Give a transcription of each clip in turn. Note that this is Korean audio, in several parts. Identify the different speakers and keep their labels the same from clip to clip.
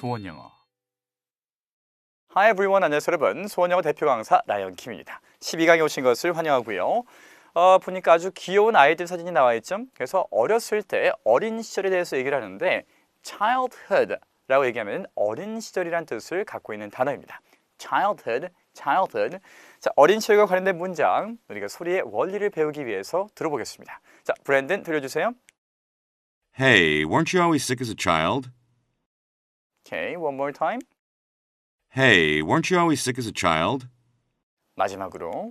Speaker 1: 수원영어.
Speaker 2: Hi everyone, 안녕하세요 여러분. 수원영어 대표 강사 라이언 킴입니다. 12강에 오신 것을 환영하고요. 보니까 아주 귀여운 아이들 사진이 나와 있죠. 그래서 어렸을 때 어린 시절에 대해서 얘기를 하는데 childhood라고 얘기하면 어린 시절이란 뜻을 갖고 있는 단어입니다. childhood. 자, 어린 시절과 관련된 문장 우리가 소리의 원리를 배우기 위해서 들어보겠습니다. 자, 브랜든 들려주세요.
Speaker 3: Hey, weren't you always sick as a child?
Speaker 2: Okay, one more time.
Speaker 3: Hey, weren't you always sick as a child?
Speaker 2: 마지막으로.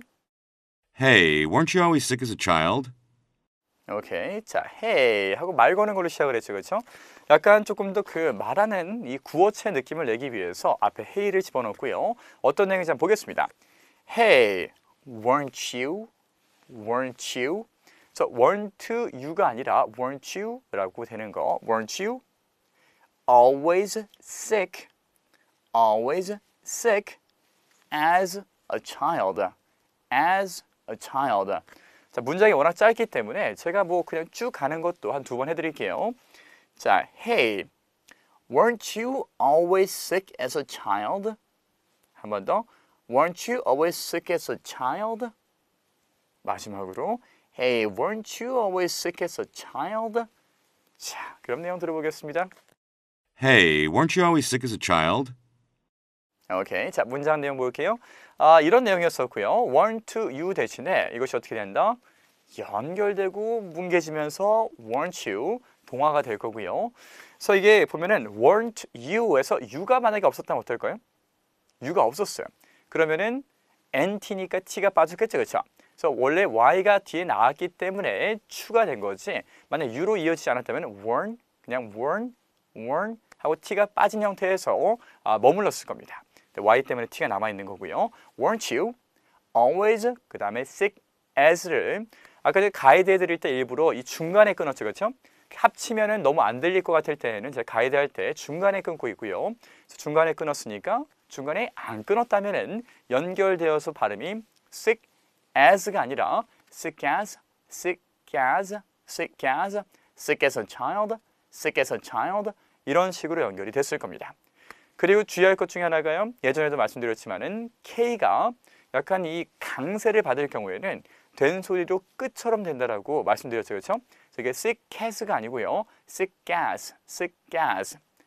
Speaker 3: Hey, weren't you always sick as a child?
Speaker 2: 오케이. 자, hey 하고 말 거는 걸로 시작을 했죠. 그렇죠? 약간 조금 더 그 말하는 이 구어체 느낌을 내기 위해서 앞에 hey를 집어넣고요. 어떤 내용인지 한번 보겠습니다. Hey, weren't you? 그래서 weren't you가 아니라 weren't you라고 되는 거. Weren't you always sick as a child? 자, 문장이 워낙 짧기 때문에 제가 뭐 그냥 쭉 가는 것도 한 2번 해드릴게요. 자, Hey, weren't you always sick as a child? 한 번 더. Weren't you always sick as a child? 마지막으로 Hey, weren't you always sick as a child? 자, 그럼 내용 들어보겠습니다.
Speaker 3: Hey, weren't you always sick as a child?
Speaker 2: 오케이. 자, 문장 내용 볼게요. 이런 내용이었었고요. weren't you 대신에 이것이 어떻게 된다? 연결되고 뭉개지면서 weren't you 동화가 될 거고요. 그래서 이게 보면은 weren't you에서 you가 만약에 없었다면 어떨까요? you가 없었어요. 그러면은 nt니까 t가 빠졌겠죠, 그렇죠? 그래서 원래 y가 뒤에 나왔기 때문에 추가된 거지. 만약 you로 이어지지 않았다면 그냥 weren't 하고 t가 빠진 형태에서 머물렀을 겁니다. y 때문에 t가 남아 있는 거고요. weren't you always 그 다음에 sick as를 아까 가이드 해드릴 때 일부러 이 중간에 끊었죠, 그렇죠? 합치면은 너무 안 들릴 것 같을 때는 제가 가이드 할 때 중간에 끊고 있고요. 중간에 끊었으니까 중간에 안 끊었다면은 연결되어서 발음이 sick as가 아니라 sick as a child 이런 식으로 연결이 됐을 겁니다. 그리고 주의할 것 중에 하나가요. 예전에도 말씀드렸지만은 K가 약간 이 강세를 받을 경우에는 된 소리로 끝처럼 된다라고 말씀드렸죠, 그렇죠? 이게 sick as가 아니고요, sick as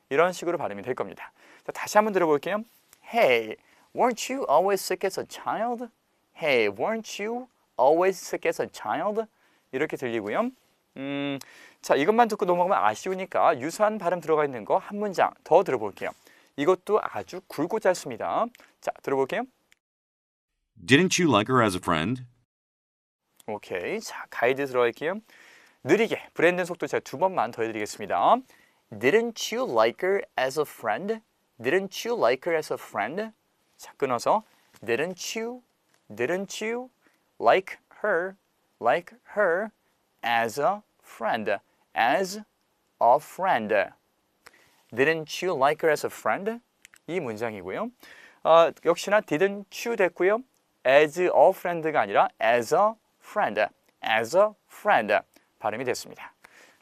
Speaker 2: 이런 식으로 발음이 될 겁니다. 자, 다시 한번 들어볼게요. Hey, weren't you always sick as a child? Hey, weren't you always sick as a child? 이렇게 들리고요. 자, 이것만 듣고 넘어가면 아쉬우니까 유사한 발음 들어가 있는 거 한 문장 더 들어볼게요. 이것도 아주 굵고 짧습니다. 자, 들어볼게요.
Speaker 3: Didn't you like her as a friend?
Speaker 2: 오케이. 자, 가이드 들어갈게요. 느리게 브랜든 속도 제가 2번만 더 해드리겠습니다. Didn't you like her as a friend? Didn't you like her as a friend? 자, 끊어서 Didn't you like her as a friend? As a friend. Didn't you like her as a friend? 이 문장이고요. 역시나 didn't you 됐고요. as a friend가 아니라 as a friend. 발음이 됐습니다.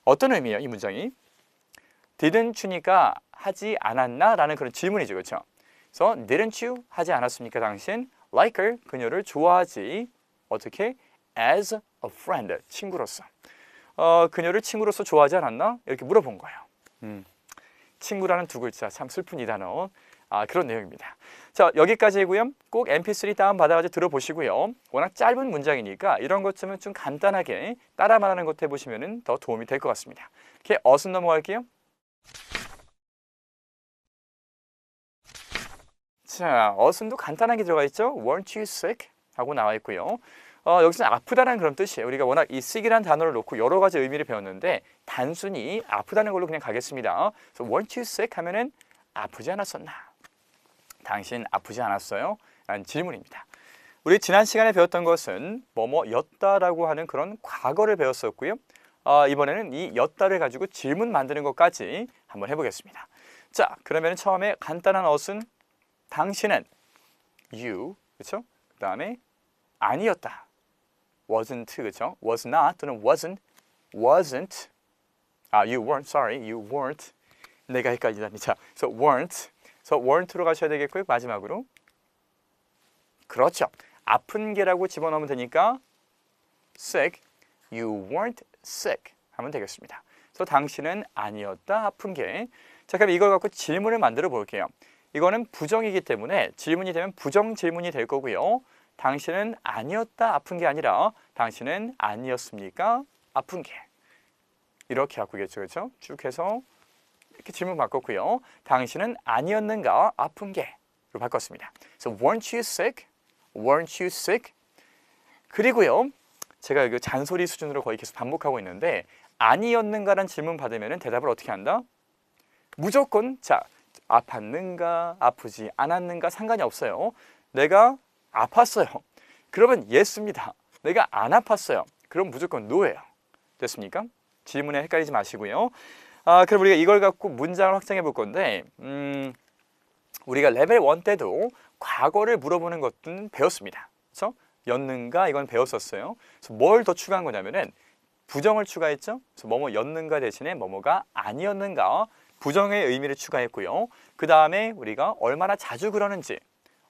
Speaker 2: 어떤 의미예요, 이 문장이? didn't you니까 하지 않았나? 라는 그런 질문이죠, 그렇죠? 그래서 didn't you 하지 않았습니까, 당신? like her, 그녀를 좋아하지. 어떻게? as a friend, 친구로서. 그녀를 친구로서 좋아하지 않았나? 이렇게 물어본 거예요. 친구라는 2글자, 참 슬픈 이 단어. 그런 내용입니다. 자, 여기까지고요. 꼭 mp3 다운받아가지고 들어보시고요. 워낙 짧은 문장이니까 이런 것쯤은 좀 간단하게 따라 말하는 것 해보시면 더 도움이 될 것 같습니다. 이렇게 어순 넘어갈게요. 자, 어순도 간단하게 들어가 있죠. Weren't you sick? 하고 나와 있고요. 여기서는 아프다는 그런 뜻이에요. 우리가 워낙 이 sick이라는 단어를 놓고 여러 가지 의미를 배웠는데 단순히 아프다는 걸로 그냥 가겠습니다. 그래서 weren't you sick? 하면은 아프지 않았었나? 당신 아프지 않았어요? 라는 질문입니다. 우리 지난 시간에 배웠던 것은 뭐뭐였다라고 하는 그런 과거를 배웠었고요. 이번에는 이 였다를 가지고 질문 만드는 것까지 한번 해보겠습니다. 자, 그러면 처음에 간단한 어순 당신은 you, 그렇죠? 그 다음에 아니었다. wasn't, 그렇죠? was not 또는 wasn't. you weren't, sorry, you weren't. 내가 헷갈리다니. 자, so weren't로 가셔야 되겠고요. 마지막으로. 그렇죠. 아픈 게라고 집어넣으면 되니까 sick, you weren't sick 하면 되겠습니다. 그래서 당신은 아니었다, 아픈 게. 자, 그럼 이걸 갖고 질문을 만들어 볼게요. 이거는 부정이기 때문에 질문이 되면 부정 질문이 될 거고요. 당신은 아니었다, 아픈 게 아니라 당신은 아니었습니까? 아픈 게. 이렇게 바꾸겠죠, 그렇죠? 쭉 해서 이렇게 질문 바꿨고요. 당신은 아니었는가, 아픈 게. 로 바꿨습니다. So weren't you sick? Weren't you sick? 그리고요. 제가 이거 잔소리 수준으로 거의 계속 반복하고 있는데 아니었는가라는 질문 받으면 대답을 어떻게 한다? 무조건 자, 아팠는가, 아프지 않았는가 상관이 없어요. 내가 아팠어요. 그러면 yes입니다. 내가 안 아팠어요. 그럼 무조건 no예요. 됐습니까? 질문에 헷갈리지 마시고요. 그럼 우리가 이걸 갖고 문장을 확장해 볼 건데 우리가 레벨 1 때도 과거를 물어보는 것은 배웠습니다. 그렇죠? 였는가 이건 배웠었어요. 그래서 뭘 더 추가한 거냐면은 부정을 추가했죠. 그래서 뭐뭐였는가 대신에 뭐뭐가 아니었는가 부정의 의미를 추가했고요. 그 다음에 우리가 얼마나 자주 그러는지,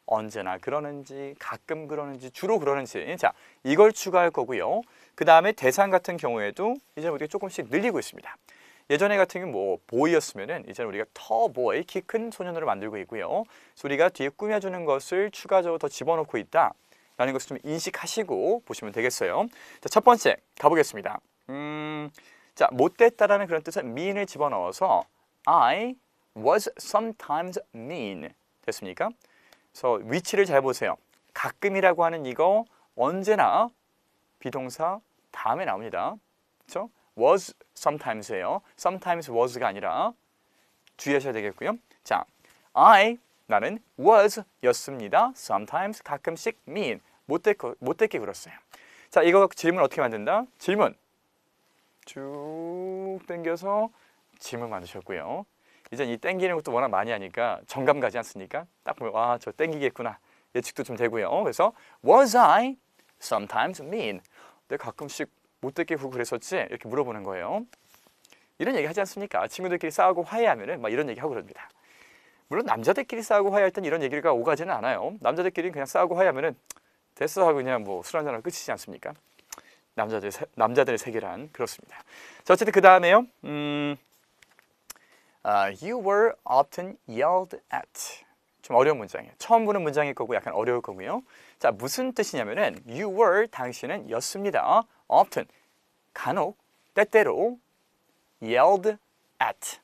Speaker 2: 언제나 그러는지, 가끔 그러는지, 주로 그러는지, 자 이걸 추가할 거고요. 그 다음에 대상 같은 경우에도 이제 우리가 조금씩 늘리고 있습니다. 예전에 같은 경우 뭐 보이였으면은 이제 우리가 터보이 키 큰 소년으로 만들고 있고요. 그래서 우리가 뒤에 꾸며주는 것을 추가적으로 더 집어넣고 있다라는 것을 좀 인식하시고 보시면 되겠어요. 자, 첫 번째 가보겠습니다. 자 못됐다라는 그런 뜻의 mean을 집어넣어서 I was sometimes mean 됐습니까? 그래서 위치를 잘 보세요. 가끔이라고 하는 이거 언제나 비동사 다음에 나옵니다. 그렇죠? was sometimes예요. sometimes was가 아니라 주의하셔야 되겠고요. 자, 나는 was 였습니다. sometimes 가끔씩 mean 못됐게 굴었어요. 자, 이거 질문 어떻게 만든다? 질문 쭉 당겨서 질문 만드셨고요. 이제 이 땡기는 것도 워낙 많이 하니까 정감 가지 않습니까? 딱 보면 와, 저 땡기겠구나 예측도 좀 되고요. 그래서 was I sometimes mean? 내가 가끔씩 못됐게 굴고 그랬었지? 이렇게 물어보는 거예요. 이런 얘기 하지 않습니까? 친구들끼리 싸우고 화해하면은 막 이런 얘기 하고 그럽니다. 물론 남자들끼리 싸우고 화해할 땐 이런 얘기가 오가지는 않아요. 남자들끼리 그냥 싸우고 화해하면은 됐어 하고 그냥 뭐 술 한잔하고 끝이지 않습니까? 남자들의 세계란 그렇습니다. 자, 어쨌든 그 다음에요. You were often yelled at. 좀 어려운 문장이에요. 처음 보는 문장일 거고 약간 어려울 거고요. 자, 무슨 뜻이냐면은 you were 당신은 였습니다. often 간혹 때때로 yelled at.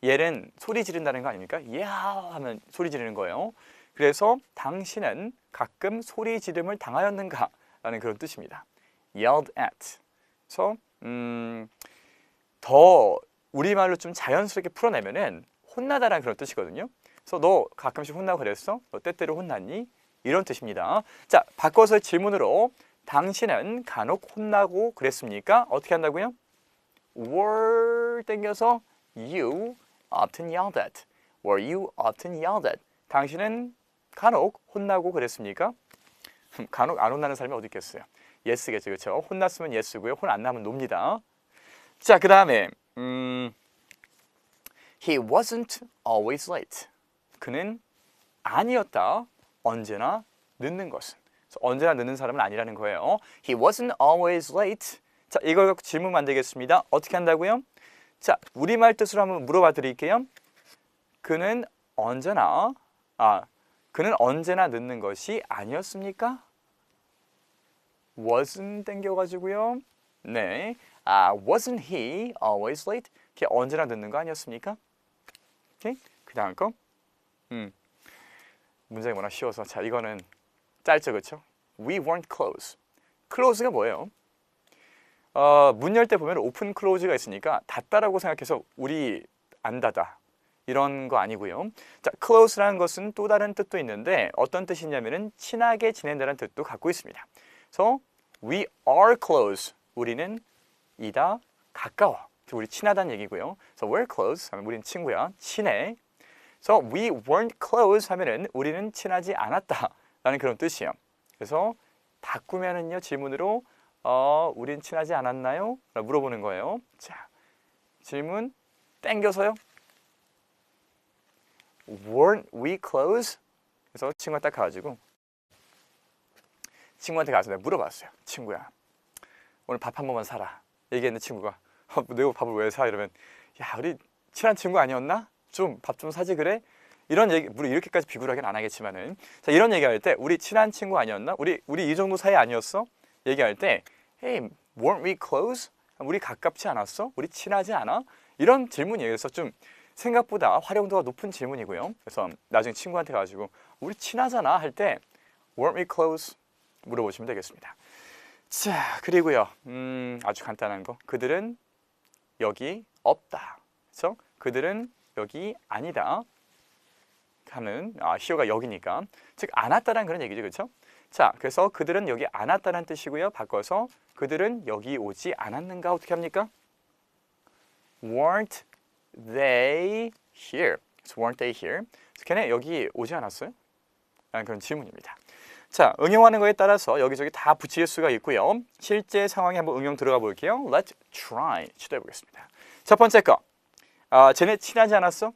Speaker 2: 얘는 소리 지른다는 거 아닙니까? yeah 하면 소리 지르는 거예요. 그래서 당신은 가끔 소리 지름을 당하였는가? 라는 그런 뜻입니다. yelled at. 그래서 더 우리말로 좀 자연스럽게 풀어내면은 혼나다라는 그런 뜻이거든요. 그래서 너 가끔씩 혼나고 그랬어? 너 때때로 혼났니? 이런 뜻입니다. 자, 바꿔서 질문으로 당신은 간혹 혼나고 그랬습니까? 어떻게 한다고요? were 땡겨서 you often yelled at. were you often yelled at. 당신은 간혹 혼나고 그랬습니까? 간혹 안 혼나는 사람이 어디 있겠어요? yes겠죠, 그렇죠? 혼났으면 yes고요. 혼 안 나면 no입니다. 자, 그 다음에 He wasn't always late. 그는 아니었다. 언제나 늦는 것은. 그래서 언제나 늦는 사람은 아니라는 거예요. He wasn't always late. 자, 이걸 갖고 질문 만들겠습니다. 어떻게 한다고요? 자, 우리말 뜻으로 한번 물어봐 드릴게요. 그는 언제나 늦는 것이 아니었습니까? wasn't 땡겨가지고요. 네. wasn't he always late? 걔 언제나 늦는 거 아니었습니까? 오케이? 그 다음 거. 문장이 워낙 쉬워서 자, 이거는 짧죠, 그렇죠? We weren't close. close가 뭐예요? 문 열 때 보면 open close가 있으니까 닫다라고 생각해서 우리 안 닫아 이런 거 아니고요. 자, close라는 것은 또 다른 뜻도 있는데 어떤 뜻이냐면은 친하게 지낸다는 뜻도 갖고 있습니다. 그래서 we are close. 우리는 이다 가까워. 우리 친하다는 얘기고요. 그래서 we're close 하면 우리는 친구야, 친해. 그래서 we weren't close 하면은 우리는 친하지 않았다라는 그런 뜻이에요. 그래서 바꾸면은요 질문으로 우린 친하지 않았나요? 라고 물어보는 거예요. 자, 질문 땡겨서요. weren't we close? 그래서 친구가 딱 가가지고 친구한테 가서 내가 물어봤어요. 친구야, 오늘 밥 한 번만 사라. 얘기했는데 친구가 내가 밥을 왜 사? 이러면 야, 우리 친한 친구 아니었나? 좀 밥 좀 사지 그래? 이런 얘기, 물론 이렇게까지 비굴하게는 안 하겠지만은, 자, 이런 얘기할 때 우리 친한 친구 아니었나? 우리 이 정도 사이 아니었어? 얘기할 때 Hey, weren't we close? 우리 가깝지 않았어? 우리 친하지 않아? 이런 질문이에요. 그래서 좀 생각보다 활용도가 높은 질문이고요. 그래서 나중에 친구한테 가지고 우리 친하잖아 할 때 weren't we close? 물어보시면 되겠습니다. 자, 그리고요. 아주 간단한 거. 그들은 여기 없다. 그렇죠? 그들은 여기 아니다. 하는 here가 여기니까, 즉 안 왔다라는 그런 얘기죠. 그렇죠? 자, 그래서 그들은 여기 안 왔다는 뜻이고요. 바꿔서 그들은 여기 오지 않았는가 어떻게 합니까? Weren't they here? So weren't they here? 걔네 여기 오지 않았어요? 라는 그런 질문입니다. 자, 응용하는 거에 따라서 여기저기 다 붙일 수가 있고요. 실제 상황에 한번 응용 들어가 볼게요. Let's try. 시도해 보겠습니다. 첫 번째 거. 쟤네 친하지 않았어?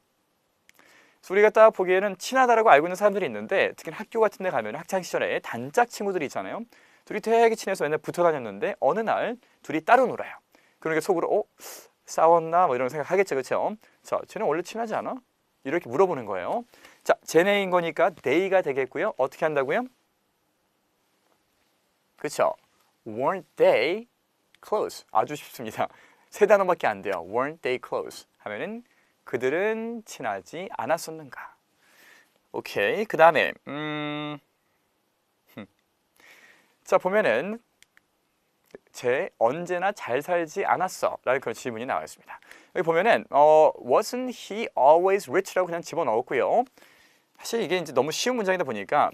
Speaker 2: 우리가 딱 보기에는 친하다라고 알고 있는 사람들이 있는데, 특히 학교 같은 데 가면 학창 시절에 단짝 친구들이 있잖아요. 둘이 되게 친해서 맨날 붙어 다녔는데 어느 날 둘이 따로 놀아요. 그러니까 속으로 싸웠나? 뭐 이런 생각 하겠죠. 그렇죠? 자, 쟤네 원래 친하지 않아? 이렇게 물어보는 거예요. 자, 쟤네인 거니까 they가 되겠고요. 어떻게 한다고요? 그렇죠? Weren't they close? 아주 쉽습니다. 세 단어밖에 안 돼요. Weren't they close? 하면은 그들은 친하지 않았었는가? 오케이. 그 다음에 자, 보면은 쟤 언제나 잘 살지 않았어? 라는 그런 질문이 나와 있습니다. 여기 보면은 wasn't he always rich라고 그냥 집어넣었고요. 사실 이게 이제 너무 쉬운 문장이다 보니까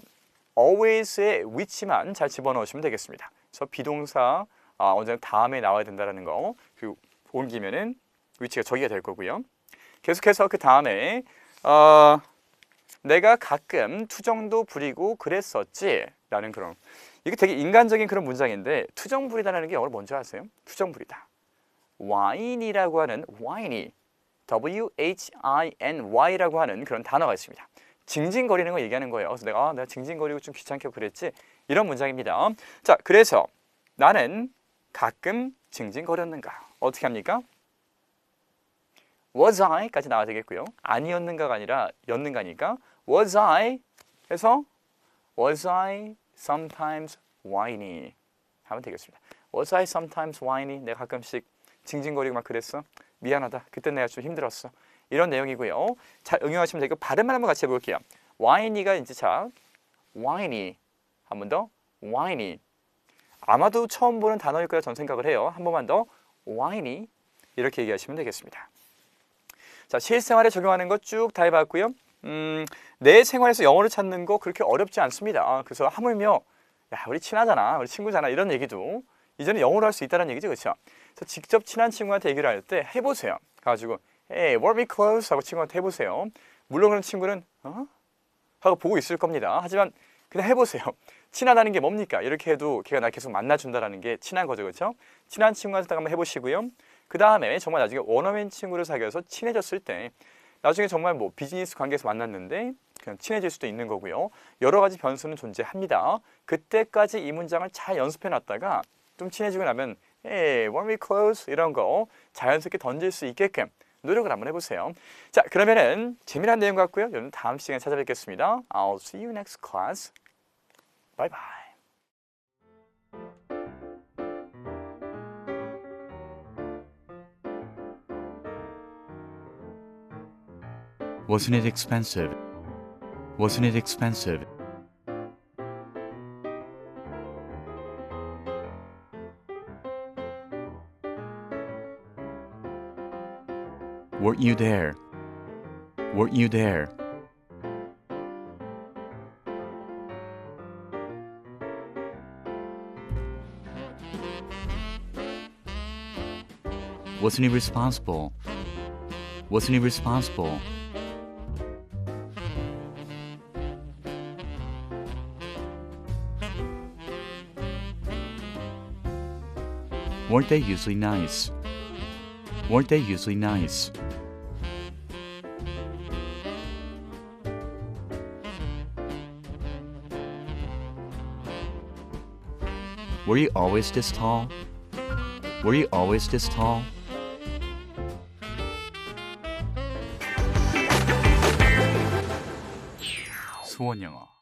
Speaker 2: always의 which만 잘 집어넣으시면 되겠습니다. 그래서 비동사 언제나 다음에 나와야 된다는 거, 그리고 옮기면은 which가 저기가 될 거고요. 계속해서 그 다음에 내가 가끔 투정도 부리고 그랬었지 라는 그런, 이게 되게 인간적인 그런 문장인데, 투정 부리다라는 게 영어로 뭔지 아세요? 투정 부리다. whiny라고 하는 whiny, W-H-I-N-Y라고 하는 그런 단어가 있습니다. 징징거리는 거 얘기하는 거예요. 그래서 내가 징징거리고 좀 귀찮게 그랬지, 이런 문장입니다. 자, 그래서 나는 가끔 징징거렸는가? 어떻게 합니까? Was I?까지 나와야 되겠고요. 아니었는가가 아니라 였는가니까 was I 해서 was I sometimes whiny 하면 되겠습니다. Was I sometimes whiny? 내가 가끔씩 징징거리고 막 그랬어? 미안하다. 그때 내가 좀 힘들었어. 이런 내용이고요. 잘 응용하시면 되고, 발음을 한번 같이 해볼게요. whiny가 이제 자, whiny. 한 번 더, whiny. 아마도 처음 보는 단어일 거라 전 생각을 해요. 한 번만 더, whiny. 이렇게 얘기하시면 되겠습니다. 자, 실생활에 적용하는 거 쭉 다 해봤고요. 내 생활에서 영어를 찾는 거 그렇게 어렵지 않습니다. 그래서 하물며 야, 우리 친하잖아, 우리 친구잖아, 이런 얘기도 이제는 영어로 할 수 있다는 얘기죠. 그렇죠? 그래서 직접 친한 친구한테 얘기를 할 때 해보세요. 가지고 Hey, weren't we close? 하고 친구한테 해보세요. 물론 그런 친구는 하고 보고 있을 겁니다. 하지만 그냥 해보세요. 친하다는 게 뭡니까? 이렇게 해도 걔가 날 계속 만나준다는 게 친한 거죠. 그렇죠? 친한 친구한테 한번 해보시고요. 그 다음에 정말 나중에 원어민 친구를 사귀어서 친해졌을 때, 나중에 정말 뭐 비즈니스 관계에서 만났는데 그냥 친해질 수도 있는 거고요. 여러 가지 변수는 존재합니다. 그때까지 이 문장을 잘 연습해 놨다가 좀 친해지고 나면 Hey, weren't we close? 이런 거 자연스럽게 던질 수 있게끔 노력을 한번 해보세요. 자, 그러면은 재미난 내용 같고요. 여러분 다음 시간에 찾아뵙겠습니다. I'll see you next class. Bye bye.
Speaker 1: Wasn't it expensive? Wasn't it expensive? Weren't you there? Weren't you there? Wasn't he responsible? Wasn't he responsible? Weren't they usually nice? Weren't they usually nice? Were you always this tall? Were you always this tall?
Speaker 2: 수원 영어.